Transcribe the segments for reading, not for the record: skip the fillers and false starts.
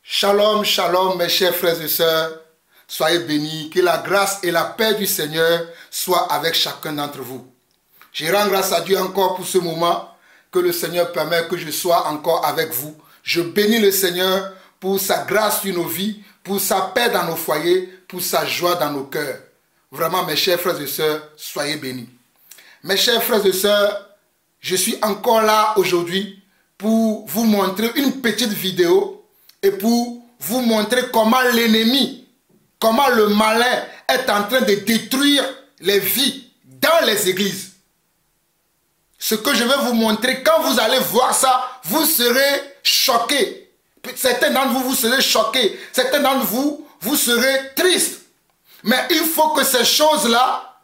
Shalom, shalom mes chers frères et sœurs, soyez bénis, que la grâce et la paix du Seigneur soient avec chacun d'entre vous. Je rends grâce à Dieu encore pour ce moment que le Seigneur permet que je sois encore avec vous. Je bénis le Seigneur pour sa grâce sur nos vies, pour sa paix dans nos foyers, pour sa joie dans nos cœurs. Vraiment mes chers frères et sœurs, soyez bénis. Mes chers frères et sœurs, je suis encore là aujourd'hui pour vous montrer une petite vidéo et pour vous montrer comment l'ennemi, comment le malin est en train de détruire les vies dans les églises. Ce que je vais vous montrer, quand vous allez voir ça, vous serez choqués. Certains d'entre vous, vous serez choqués. Certains d'entre vous, vous serez tristes. Mais il faut que ces choses-là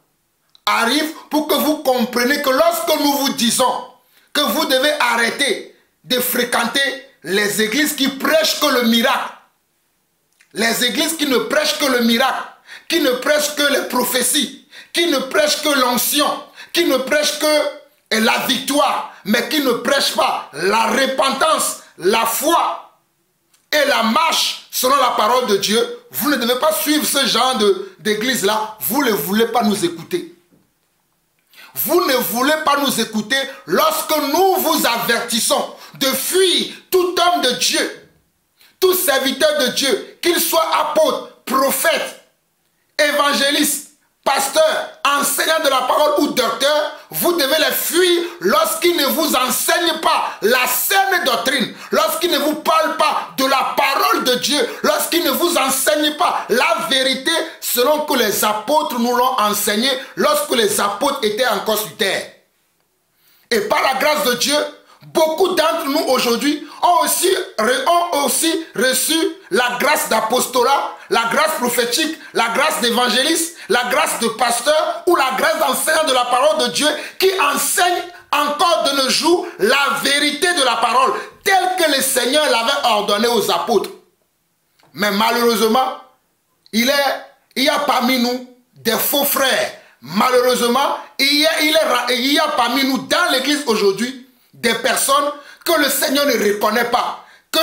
arrivent pour que vous compreniez que lorsque nous vous disons que vous devez arrêter de fréquenter les églises qui prêchent que le miracle, les églises qui ne prêchent que le miracle, qui ne prêchent que les prophéties, qui ne prêchent que l'onction, qui ne prêchent que la victoire, mais qui ne prêchent pas la repentance, la foi et la marche selon la parole de Dieu, vous ne devez pas suivre ce genre d'église-là, vous ne voulez pas nous écouter. Vous ne voulez pas nous écouter lorsque nous vous avertissons de fuir tout homme de Dieu, tout serviteur de Dieu, qu'il soit apôtre, prophète, évangéliste, pasteur, enseignant de la parole ou docteur. Vous devez les fuir lorsqu'ils ne vous enseignent pas la saine doctrine, lorsqu'ils ne vous parlent pas de la parole de Dieu, lorsqu'ils ne vous enseignent pas la vérité selon que les apôtres nous l'ont enseigné lorsque les apôtres étaient encore sur terre. Et par la grâce de Dieu, beaucoup d'entre nous aujourd'hui ont aussi reçu la grâce d'apostolat, la grâce prophétique, la grâce d'évangéliste, la grâce de pasteur ou la grâce d'enseignant de la parole de Dieu qui enseigne encore de nos jours la vérité de la parole telle que le Seigneur l'avait ordonné aux apôtres. Mais malheureusement, il y a parmi nous des faux frères. Malheureusement, il y a parmi nous dans l'église aujourd'hui des personnes que le Seigneur ne reconnaît pas. Que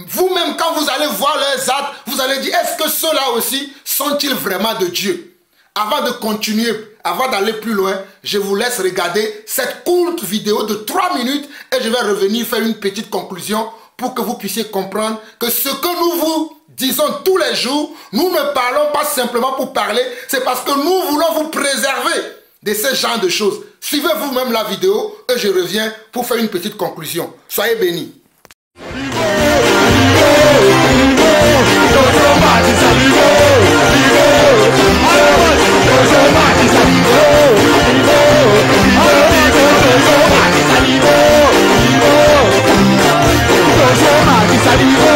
vous-même, quand vous allez voir leurs actes, vous allez dire, est-ce que ceux-là aussi sont-ils vraiment de Dieu? Avant de continuer, avant d'aller plus loin, je vous laisse regarder cette courte vidéo de 3 minutes et je vais revenir faire une petite conclusion pour que vous puissiez comprendre que ce que nous vous disons tous les jours, nous ne parlons pas simplement pour parler, c'est parce que nous voulons vous préserver de ce genre de choses. Suivez vous-même la vidéo et je reviens pour faire une petite conclusion. Soyez bénis. Salivo,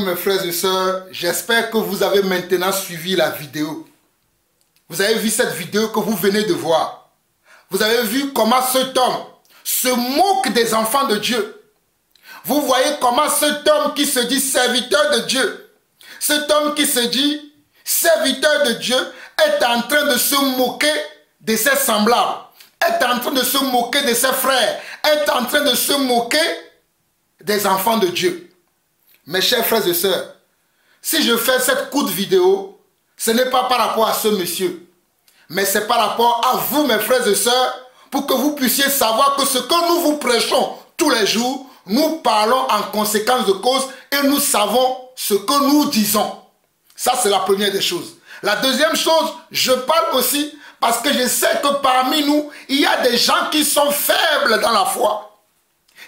mes frères et sœurs, j'espère que vous avez maintenant suivi la vidéo. Vous avez vu cette vidéo que vous venez de voir. Vous avez vu comment cet homme se moque des enfants de Dieu. Vous voyez comment cet homme qui se dit serviteur de Dieu, cet homme qui se dit serviteur de Dieu est en train de se moquer de ses semblables, est en train de se moquer de ses frères, est en train de se moquer des enfants de Dieu. Mes chers frères et sœurs, si je fais cette courte vidéo, ce n'est pas par rapport à ce monsieur, mais c'est par rapport à vous, mes frères et sœurs, pour que vous puissiez savoir que ce que nous vous prêchons tous les jours, nous parlons en conséquence de cause et nous savons ce que nous disons. Ça, c'est la première des choses. La deuxième chose, je parle aussi parce que je sais que parmi nous, il y a des gens qui sont faibles dans la foi.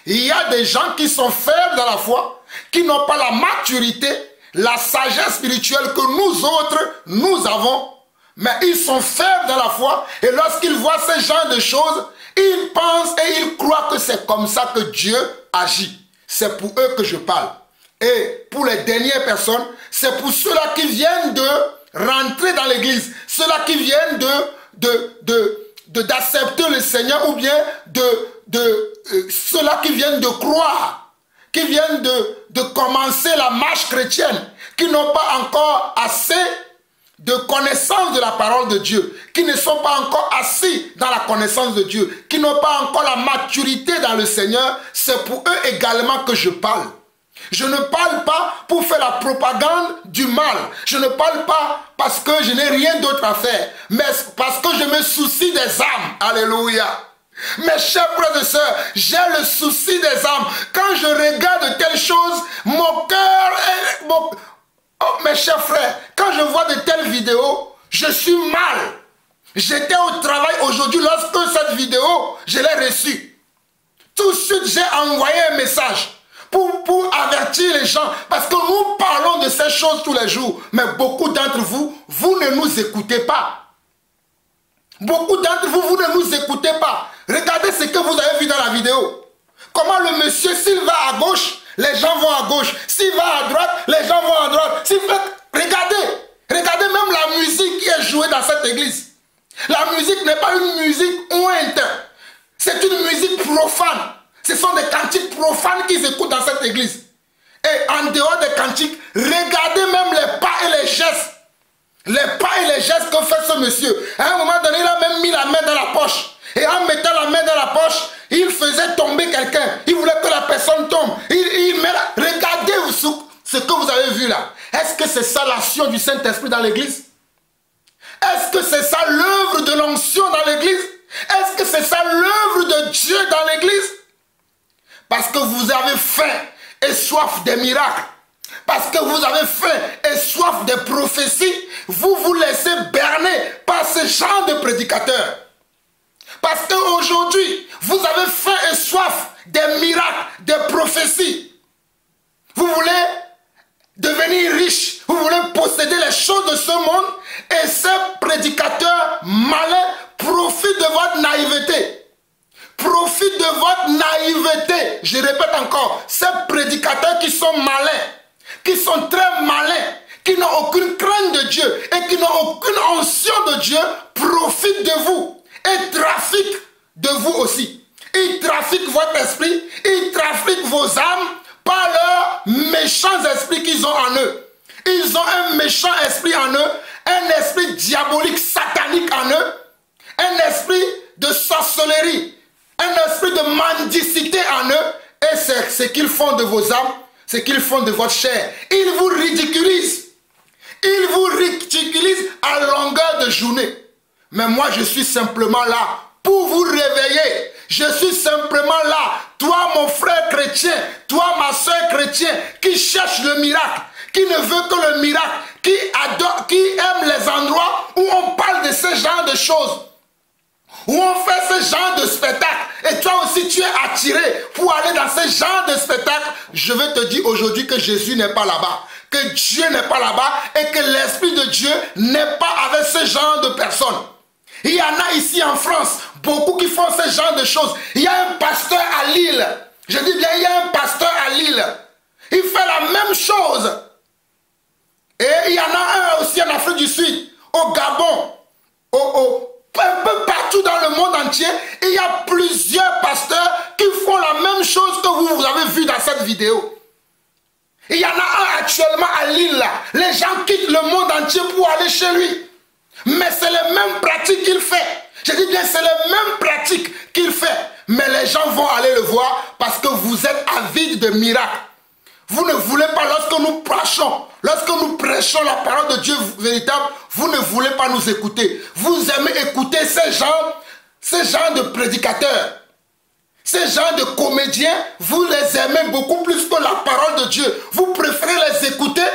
Il y a des gens qui sont faibles dans la foi, qui n'ont pas la maturité, la sagesse spirituelle que nous autres, nous avons. Mais ils sont faibles dans la foi et lorsqu'ils voient ce genre de choses, ils pensent et ils croient que c'est comme ça que Dieu agit. C'est pour eux que je parle. Et pour les dernières personnes, c'est pour ceux-là qui viennent de rentrer dans l'église, ceux-là qui viennent d'accepter le Seigneur ou bien ceux-là qui viennent de croire, qui viennent de commencer la marche chrétienne, qui n'ont pas encore assez de connaissance de la parole de Dieu, qui ne sont pas encore assis dans la connaissance de Dieu, qui n'ont pas encore la maturité dans le Seigneur, c'est pour eux également que je parle. Je ne parle pas pour faire la propagande du mal. Je ne parle pas parce que je n'ai rien d'autre à faire, mais parce que je me soucie des âmes. Alléluia. Mes chers frères et sœurs, j'ai le souci des âmes. Quand je regarde telles choses, mon cœur est... Oh, mes chers frères, quand je vois de telles vidéos, je suis mal. J'étais au travail aujourd'hui lorsque cette vidéo, je l'ai reçue. Tout de suite, j'ai envoyé un message pour avertir les gens. Parce que nous parlons de ces choses tous les jours. Mais beaucoup d'entre vous, vous ne nous écoutez pas. Beaucoup d'entre vous, vous ne nous écoutez pas. Regardez ce que vous avez vu dans la vidéo. Comment le monsieur, s'il va à gauche, les gens vont à gauche. S'il va à droite, les gens vont à droite. Regardez même la musique qui est jouée dans cette église. La musique n'est pas une musique ointe. C'est une musique profane. Ce sont des cantiques profanes qu'ils écoutent dans cette église. Et en dehors des cantiques, regardez même les pas et les gestes. Les pas et les gestes que fait ce monsieur. À un moment donné, il a même mis la main dans la poche. Et en mettant la main dans la poche, il faisait tomber quelqu'un. Il voulait que la personne tombe. Regardez ce que vous avez vu là. Est-ce que c'est ça l'action du Saint-Esprit dans l'église? Est-ce que c'est ça l'œuvre de l'onction dans l'église? Est-ce que c'est ça l'œuvre de Dieu dans l'église? Parce que vous avez faim et soif des miracles. Parce que vous avez faim et soif des prophéties. Vous vous laissez berner par ce genre de prédicateurs. Parce qu'aujourd'hui, vous avez faim et soif des miracles, des prophéties. Vous voulez devenir riche, vous voulez posséder les choses de ce monde et ces prédicateurs malins profitent de votre naïveté. Profitent de votre naïveté. Je répète encore, ces prédicateurs qui sont malins, qui sont très malins, qui n'ont aucune crainte de Dieu et qui n'ont aucune onction de Dieu, profitent de vous. Et trafiquent de vous aussi. Ils trafiquent votre esprit, ils trafiquent vos âmes par leurs méchants esprits qu'ils ont en eux. Ils ont un méchant esprit en eux, un esprit diabolique, satanique en eux, un esprit de sorcellerie, un esprit de mendicité en eux, et c'est ce qu'ils font de vos âmes, ce qu'ils font de votre chair. Ils vous ridiculisent. Ils vous ridiculisent à longueur de journée. Mais moi, je suis simplement là pour vous réveiller. Je suis simplement là. Toi, mon frère chrétien, toi, ma soeur chrétienne, qui cherche le miracle, qui ne veut que le miracle, qui adore, qui aime les endroits où on parle de ce genre de choses, où on fait ce genre de spectacle. Et toi aussi, tu es attiré pour aller dans ce genre de spectacle. Je veux te dire aujourd'hui que Jésus n'est pas là-bas, que Dieu n'est pas là-bas et que l'Esprit de Dieu n'est pas avec ce genre de personnes. Il y en a ici en France, beaucoup qui font ce genre de choses. Il y a un pasteur à Lille. Je dis bien, il y a un pasteur à Lille. Il fait la même chose. Et il y en a un aussi en Afrique du Sud, au Gabon, un peu partout dans le monde entier. Il y a plusieurs pasteurs qui font la même chose que vous avez vu dans cette vidéo. Il y en a un actuellement à Lille là. Les gens quittent le monde entier pour aller chez lui. Mais c'est les mêmes pratiques qu'il fait. Je dis bien, c'est les mêmes pratiques qu'il fait. Mais les gens vont aller le voir parce que vous êtes avides de miracles. Vous ne voulez pas, lorsque nous prêchons la parole de Dieu véritable, vous ne voulez pas nous écouter. Vous aimez écouter ces gens de prédicateurs, ces gens de comédiens, vous les aimez beaucoup plus que la parole de Dieu. Vous préférez les écouter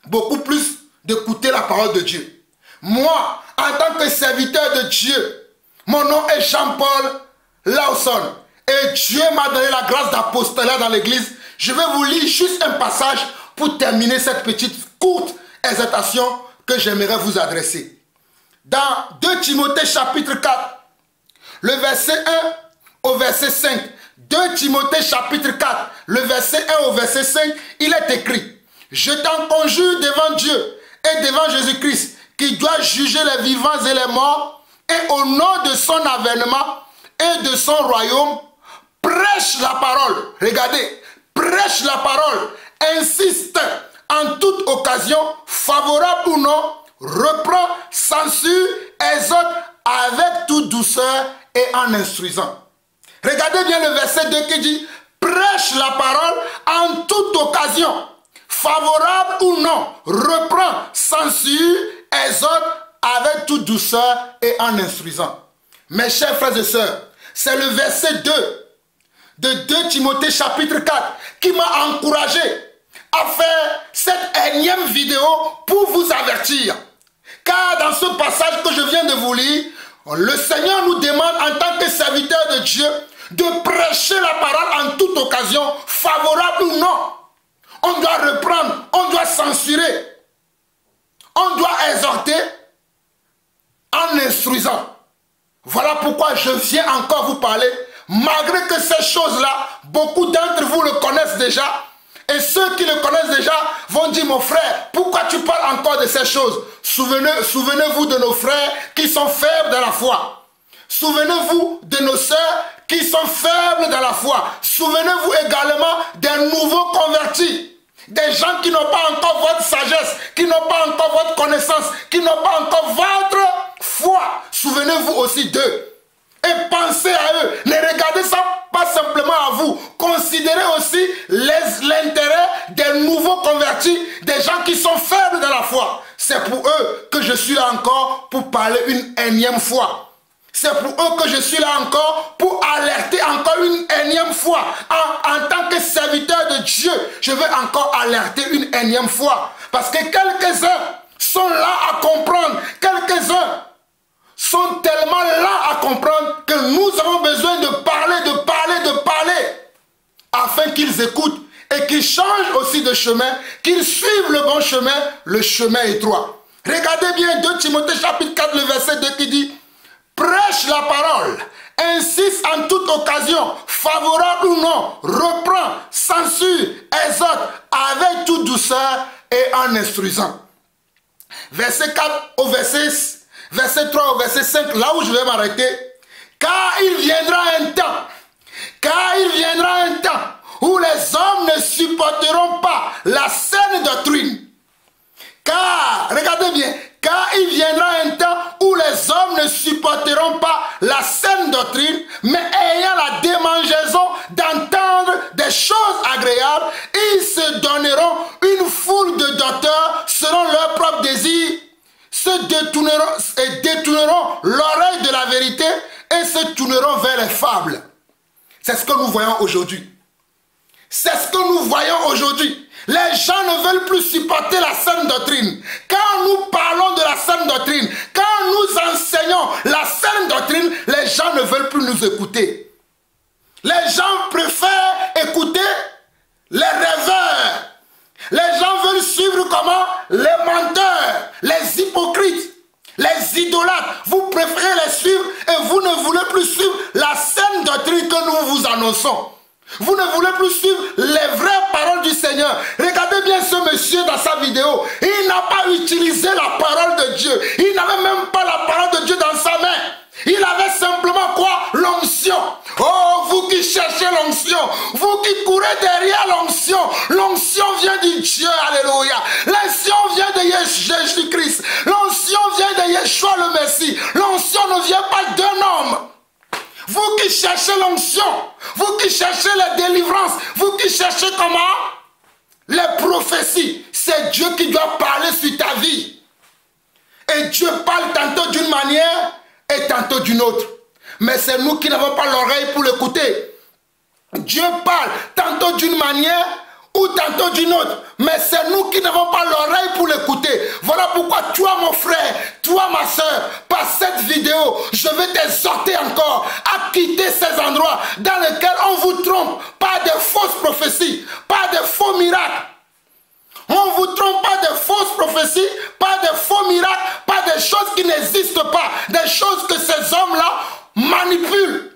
beaucoup plus d'écouter la parole de Dieu. Moi, en tant que serviteur de Dieu, mon nom est Jean-Paul Lawson et Dieu m'a donné la grâce d'apostolat dans l'église. Je vais vous lire juste un passage pour terminer cette petite courte exhortation que j'aimerais vous adresser. Dans 2 Timothée chapitre 4, le verset 1 au verset 5. 2 Timothée chapitre 4, le verset 1 au verset 5, il est écrit: je t'en conjure devant Dieu et devant Jésus-Christ, qui doit juger les vivants et les morts, et au nom de son avènement et de son royaume, prêche la parole. Regardez, prêche la parole, insiste en toute occasion, favorable ou non, reprend, censure, exhorte avec toute douceur et en instruisant. Regardez bien le verset 2 qui dit: prêche la parole en toute occasion, favorable ou non, reprend, censure, exhorte avec toute douceur et en instruisant. Mes chers frères et sœurs, c'est le verset 2 de 2 Timothée chapitre 4 qui m'a encouragé à faire cette énième vidéo pour vous avertir. Car dans ce passage que je viens de vous lire, le Seigneur nous demande en tant que serviteur de Dieu de prêcher la parole en toute occasion, favorable ou non. On doit reprendre, on doit censurer, on doit exhorter en instruisant. Voilà pourquoi je viens encore vous parler, malgré que ces choses-là, beaucoup d'entre vous le connaissent déjà. Et ceux qui le connaissent déjà vont dire: mon frère, pourquoi tu parles encore de ces choses? Souvenez-vous de nos frères qui sont faibles dans la foi. Souvenez-vous de nos sœurs qui sont faibles dans la foi. Souvenez-vous également des nouveaux convertis. Des gens qui n'ont pas encore votre sagesse, qui n'ont pas encore votre connaissance, qui n'ont pas encore votre foi. Souvenez-vous aussi d'eux. Et pensez à eux. Ne regardez ça pas simplement à vous. Considérez aussi l'intérêt des nouveaux convertis, des gens qui sont faibles dans la foi. C'est pour eux que je suis là encore pour parler une énième fois. C'est pour eux que je suis là encore pour alerter encore une énième fois. En tant que serviteur de Dieu, je veux encore alerter une énième fois. Parce que quelques-uns sont là à comprendre. Quelques-uns sont tellement là à comprendre que nous avons besoin de parler, afin qu'ils écoutent et qu'ils changent aussi de chemin, qu'ils suivent le bon chemin, le chemin étroit. Regardez bien 2 Timothée chapitre 4, le verset 2 qui dit: prêche la parole, insiste en toute occasion, favorable ou non, reprend, censure, exhorte avec toute douceur et en instruisant. Verset 4 au verset 3 au verset 5, là où je vais m'arrêter. Car il viendra un temps où les hommes ne supporteront pas la saine doctrine. Car, regardez bien, car il viendra un temps où les hommes ne supporteront pas la saine doctrine, mais ayant la démangeaison d'entendre des choses agréables, ils se donneront une foule de docteurs selon leur propre désir, se détourneront l'oreille de la vérité et se tourneront vers les fables. C'est ce que nous voyons aujourd'hui. C'est ce que nous voyons aujourd'hui. Les gens ne veulent plus supporter la saine doctrine. Quand nous parlons de la saine doctrine, quand nous enseignons la saine doctrine, les gens ne veulent plus nous écouter. Les gens préfèrent écouter les rêveurs. Les gens veulent suivre comment? Les menteurs, les hypocrites, les idolâtres. Vous préférez les suivre et vous ne voulez plus suivre la saine doctrine que nous vous annonçons. Vous ne voulez plus suivre les vraies paroles du Seigneur. Regardez bien ce monsieur dans sa vidéo. Il n'a pas utilisé la parole de Dieu. Il n'avait même pas la parole de Dieu dans sa main. Il avait simplement quoi? L'onction. Oh, vous qui cherchez l'onction, vous qui courez derrière l'onction, l'onction vient du Dieu, alléluia. L'onction vient de Jésus-Christ. L'onction vient de Yeshua le Messie. L'onction ne vient pas d'un homme. Vous qui cherchez l'onction, vous qui cherchez la délivrance, vous qui cherchez comment? Les prophéties, c'est Dieu qui doit parler sur ta vie. Et Dieu parle tantôt d'une manière et tantôt d'une autre. Mais c'est nous qui n'avons pas l'oreille pour l'écouter. Dieu parle tantôt d'une manière ou tantôt d'une autre. Mais c'est nous qui n'avons pas l'oreille pour l'écouter. Voilà pourquoi toi mon frère, toi ma soeur, par cette vidéo, je vais t'exhorter encore à quitter ces endroits dans lesquels on vous trompe par de fausses prophéties, par de faux miracles. On ne vous trompe pas de fausses prophéties, pas de faux miracles, pas de choses qui n'existent pas, des choses que ces hommes-là manipulent.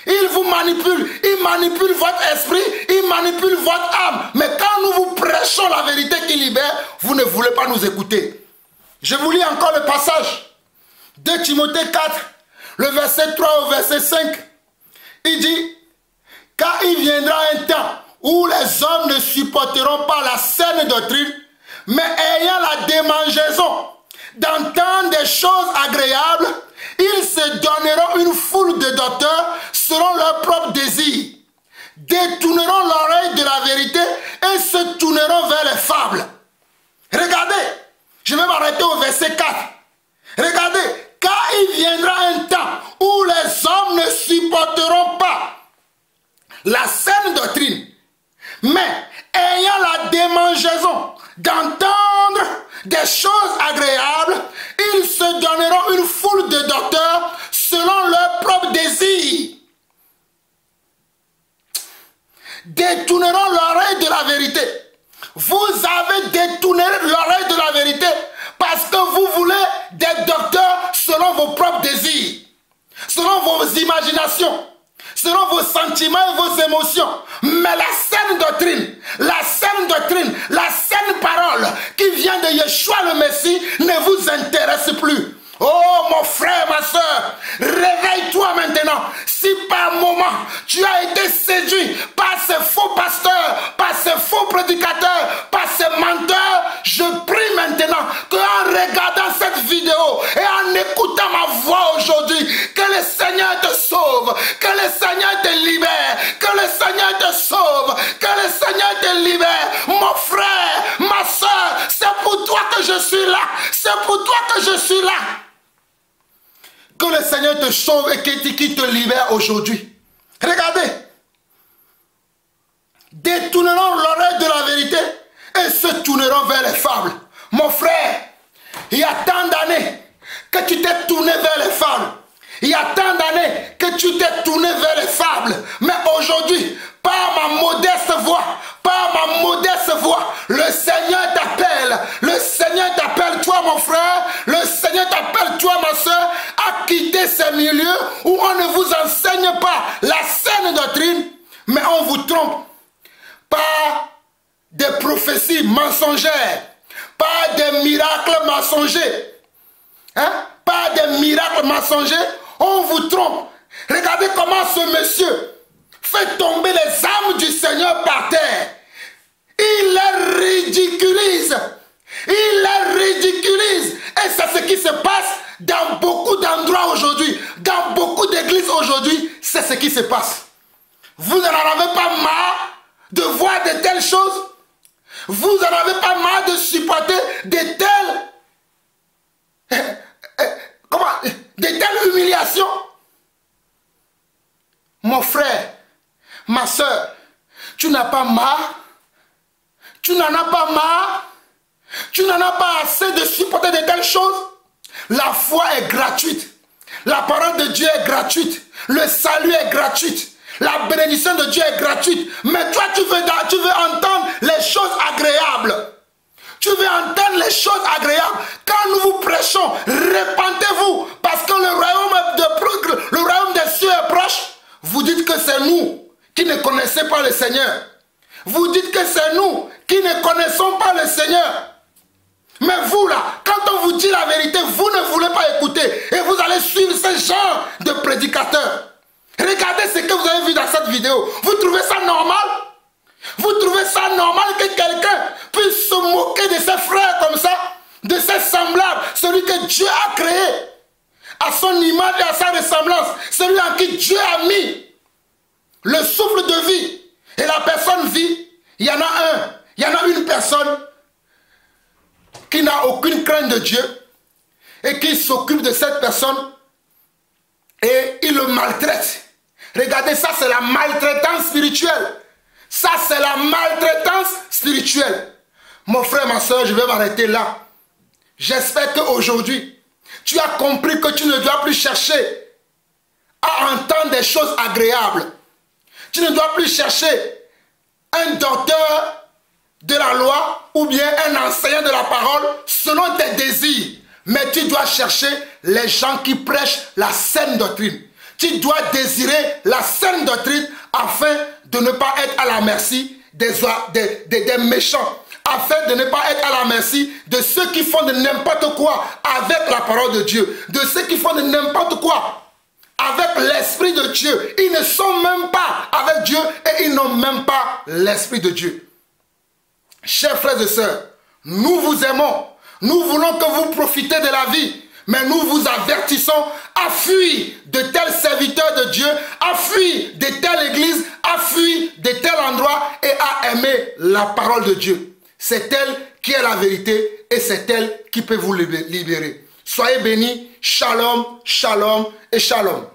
Ils vous manipulent, ils manipulent votre esprit, ils manipulent votre âme. Mais quand nous vous prêchons la vérité qui libère, vous ne voulez pas nous écouter. Je vous lis encore le passage. 2 Timothée 4, le verset 3 au verset 5. Il dit, car il viendra un temps où les hommes ne supporteront pas la saine doctrine, mais ayant la démangeaison d'entendre des choses agréables, ils se donneront une foule de docteurs selon leur propre désir, détourneront l'oreille de la vérité et se tourneront vers les fables. Regardez, je vais m'arrêter au verset 4. Regardez, car il viendra un temps où les hommes ne supporteront pas la saine doctrine, mais ayant la démangeaison d'entendre des choses agréables, ils se donneront une foule de docteurs selon leur propre désir. Détourneront l'oreille de la vérité. Vous avez détourné l'oreille de la vérité parce que vous voulez des docteurs selon vos propres désirs, selon vos imaginations, selon vos sentiments et vos émotions. Mais la saine doctrine, la saine parole qui vient de Yeshua le Messie ne vous intéresse plus. Oh mon frère, ma soeur, réveille-toi maintenant. Si par moment tu as été séduit par ces faux pasteurs, par ces faux prédicateurs, par ces menteurs, je prie maintenant qu'en regardant cette vidéo et en écoutant ma voix aujourd'hui, que le Seigneur te sauve, que le Seigneur te libère, que le Seigneur te sauve, que le Seigneur te libère. Mon frère, ma soeur, c'est pour toi que je suis là, c'est pour toi que je suis là. Que le Seigneur te sauve et qu'il te libère aujourd'hui. Regardez. Détourneront l'oreille de la vérité et se tourneront vers les fables. Mon frère, il y a tant d'années que tu t'es tourné vers les fables. Il y a tant d'années que tu t'es tourné vers les fables. Mais aujourd'hui, par ma modeste voix, le Seigneur t'appelle. Le Seigneur t'appelle, toi mon frère. Le Seigneur t'appelle, toi ma soeur, à quitter ces milieux où on ne vous enseigne pas la saine doctrine, mais on vous trompe par des prophéties mensongères, par des miracles mensongers. Par des miracles mensongers, on vous trompe. Regardez comment ce monsieur fait tomber les âmes du Seigneur par terre. Il les ridiculise. Il les ridiculise. Et c'est ce qui se passe dans beaucoup d'endroits aujourd'hui. Dans beaucoup d'églises aujourd'hui, c'est ce qui se passe. Vous n'en avez pas marre de voir de telles choses? Vous n'en avez pas marre de supporter de telles humiliations? Mon frère, ma soeur, tu n'as pas marre? Tu n'en as pas marre? Tu n'en as pas assez de supporter de telles choses? La foi est gratuite. La parole de Dieu est gratuite. Le salut est gratuit. La bénédiction de Dieu est gratuite. Mais toi, tu veux entendre les choses agréables. Tu veux entendre les choses agréables. Quand nous vous prêchons, répentez-vous. Parce que le royaume des cieux est proche. Vous dites que c'est nous qui ne connaissaient pas le Seigneur. Vous dites que c'est nous qui ne connaissons pas le Seigneur. Mais vous là, quand on vous dit la vérité, vous ne voulez pas écouter. Et vous allez suivre ce genre de prédicateurs. Regardez ce que vous avez vu dans cette vidéo. Vous trouvez ça normal? Vous trouvez ça normal que quelqu'un puisse se moquer de ses frères comme ça, de ses semblables, celui que Dieu a créé à son image et à sa ressemblance, celui en qui Dieu a mis le souffle de vie, et la personne vit. Il y en a une personne qui n'a aucune crainte de Dieu et qui s'occupe de cette personne et il le maltraite. Regardez, ça c'est la maltraitance spirituelle. Ça c'est la maltraitance spirituelle. Mon frère, ma soeur, je vais m'arrêter là. J'espère qu'aujourd'hui, tu as compris que tu ne dois plus chercher à entendre des choses agréables. Tu ne dois plus chercher un docteur de la loi ou bien un enseignant de la parole selon tes désirs. Mais tu dois chercher les gens qui prêchent la saine doctrine. Tu dois désirer la saine doctrine afin de ne pas être à la merci des méchants. Afin de ne pas être à la merci de ceux qui font de n'importe quoi avec la parole de Dieu. De ceux qui font de n'importe quoi avec l'Esprit de Dieu. Ils ne sont même pas avec Dieu et ils n'ont même pas l'Esprit de Dieu. Chers frères et sœurs, nous vous aimons. Nous voulons que vous profitez de la vie. Mais nous vous avertissons à fuir de tels serviteurs de Dieu, à fuir de telle église, à fuir de tel endroit et à aimer la parole de Dieu. C'est elle qui est la vérité et c'est elle qui peut vous libérer. Soyez bénis. Shalom, shalom et shalom.